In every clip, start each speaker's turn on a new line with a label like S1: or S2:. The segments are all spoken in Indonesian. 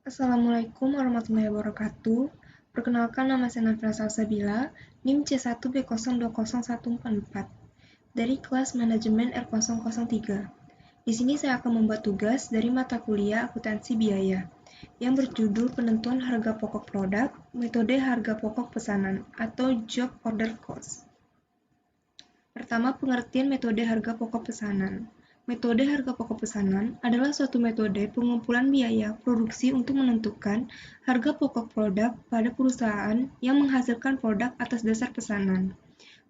S1: Assalamualaikum warahmatullahi wabarakatuh. Perkenalkan, nama saya Nafila Salsabila, NIM C1B0201444 dari kelas Manajemen R003. Di sini saya akan membuat tugas dari mata kuliah Akuntansi Biaya yang berjudul Penentuan Harga Pokok Produk, Metode Harga Pokok Pesanan atau Job Order Cost. Pertama, pengertian metode harga pokok pesanan. Metode harga pokok pesanan adalah suatu metode pengumpulan biaya produksi untuk menentukan harga pokok produk pada perusahaan yang menghasilkan produk atas dasar pesanan.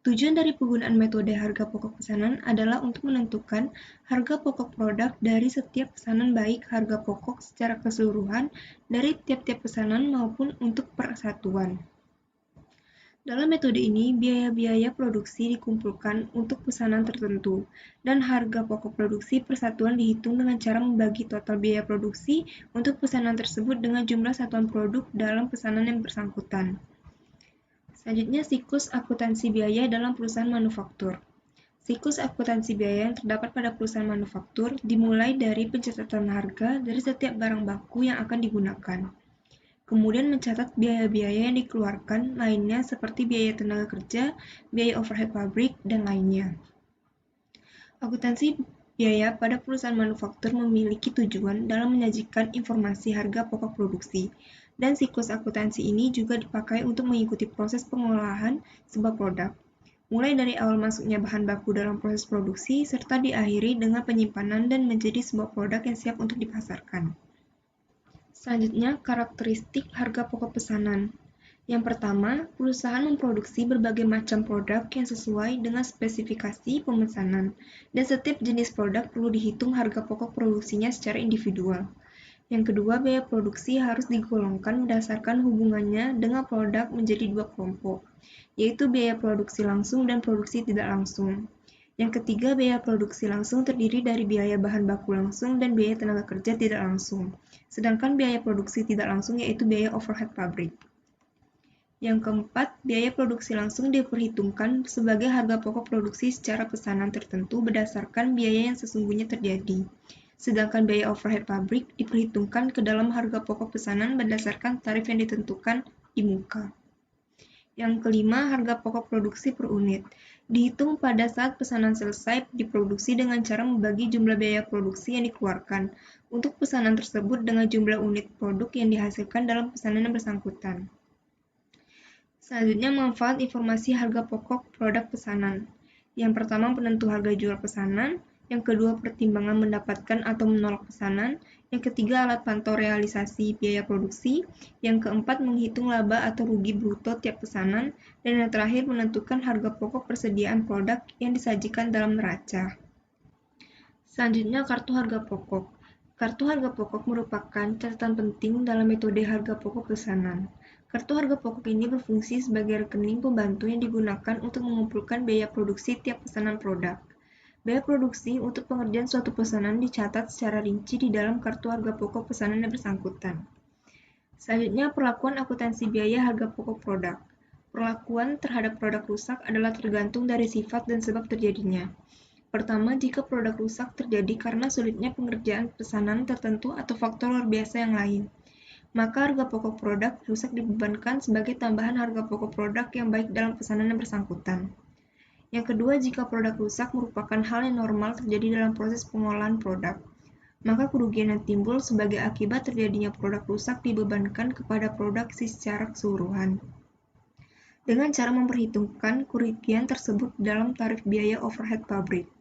S1: Tujuan dari penggunaan metode harga pokok pesanan adalah untuk menentukan harga pokok produk dari setiap pesanan, baik harga pokok secara keseluruhan dari tiap-tiap pesanan maupun untuk persatuan. Dalam metode ini, biaya-biaya produksi dikumpulkan untuk pesanan tertentu, dan harga pokok produksi persatuan dihitung dengan cara membagi total biaya produksi untuk pesanan tersebut dengan jumlah satuan produk dalam pesanan yang bersangkutan. Selanjutnya, siklus akuntansi biaya dalam perusahaan manufaktur. Siklus akuntansi biaya yang terdapat pada perusahaan manufaktur dimulai dari pencatatan harga dari setiap barang baku yang akan digunakan. Kemudian mencatat biaya-biaya yang dikeluarkan lainnya seperti biaya tenaga kerja, biaya overhead pabrik, dan lainnya. Akuntansi biaya pada perusahaan manufaktur memiliki tujuan dalam menyajikan informasi harga pokok produksi, dan siklus akuntansi ini juga dipakai untuk mengikuti proses pengolahan sebuah produk, mulai dari awal masuknya bahan baku dalam proses produksi, serta diakhiri dengan penyimpanan dan menjadi sebuah produk yang siap untuk dipasarkan. Selanjutnya, karakteristik harga pokok pesanan. Yang pertama, perusahaan memproduksi berbagai macam produk yang sesuai dengan spesifikasi pemesanan, dan setiap jenis produk perlu dihitung harga pokok produksinya secara individual. Yang kedua, biaya produksi harus digolongkan berdasarkan hubungannya dengan produk menjadi dua kelompok, yaitu biaya produksi langsung dan produksi tidak langsung. Yang ketiga, biaya produksi langsung terdiri dari biaya bahan baku langsung dan biaya tenaga kerja tidak langsung, sedangkan biaya produksi tidak langsung yaitu biaya overhead pabrik. Yang keempat, biaya produksi langsung diperhitungkan sebagai harga pokok produksi secara pesanan tertentu berdasarkan biaya yang sesungguhnya terjadi, sedangkan biaya overhead pabrik diperhitungkan ke dalam harga pokok pesanan berdasarkan tarif yang ditentukan di muka. Yang kelima, harga pokok produksi per unit. Dihitung pada saat pesanan selesai diproduksi dengan cara membagi jumlah biaya produksi yang dikeluarkan untuk pesanan tersebut dengan jumlah unit produk yang dihasilkan dalam pesanan yang bersangkutan. Selanjutnya, manfaat informasi harga pokok produk pesanan. Yang pertama, penentu harga jual pesanan. Yang kedua, pertimbangan mendapatkan atau menolak pesanan. Yang ketiga, alat pantau realisasi biaya produksi. Yang keempat, menghitung laba atau rugi bruto tiap pesanan. Dan yang terakhir, menentukan harga pokok persediaan produk yang disajikan dalam neraca. Selanjutnya, kartu harga pokok. Kartu harga pokok merupakan catatan penting dalam metode harga pokok pesanan. Kartu harga pokok ini berfungsi sebagai rekening pembantu yang digunakan untuk mengumpulkan biaya produksi tiap pesanan produk. Biaya produksi untuk pengerjaan suatu pesanan dicatat secara rinci di dalam kartu harga pokok pesanan yang bersangkutan. Selanjutnya, perlakuan akuntansi biaya harga pokok produk. Perlakuan terhadap produk rusak adalah tergantung dari sifat dan sebab terjadinya. Pertama, jika produk rusak terjadi karena sulitnya pengerjaan pesanan tertentu atau faktor luar biasa yang lain, maka harga pokok produk rusak dibebankan sebagai tambahan harga pokok produk yang baik dalam pesanan yang bersangkutan. Yang kedua, jika produk rusak merupakan hal yang normal terjadi dalam proses pengolahan produk, maka kerugian yang timbul sebagai akibat terjadinya produk rusak dibebankan kepada produksi secara keseluruhan, dengan cara memperhitungkan kerugian tersebut dalam tarif biaya overhead pabrik.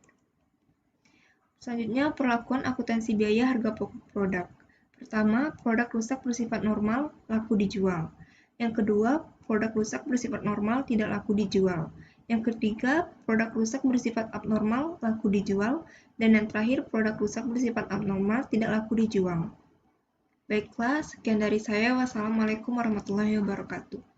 S1: Selanjutnya, perlakuan akuntansi biaya harga pokok produk. Pertama, produk rusak bersifat normal, laku dijual. Yang kedua, produk rusak bersifat normal, tidak laku dijual. Yang ketiga, produk rusak bersifat abnormal, laku dijual. Dan yang terakhir, produk rusak bersifat abnormal, tidak laku dijual. Baiklah, sekian dari saya. Wassalamualaikum warahmatullahi wabarakatuh.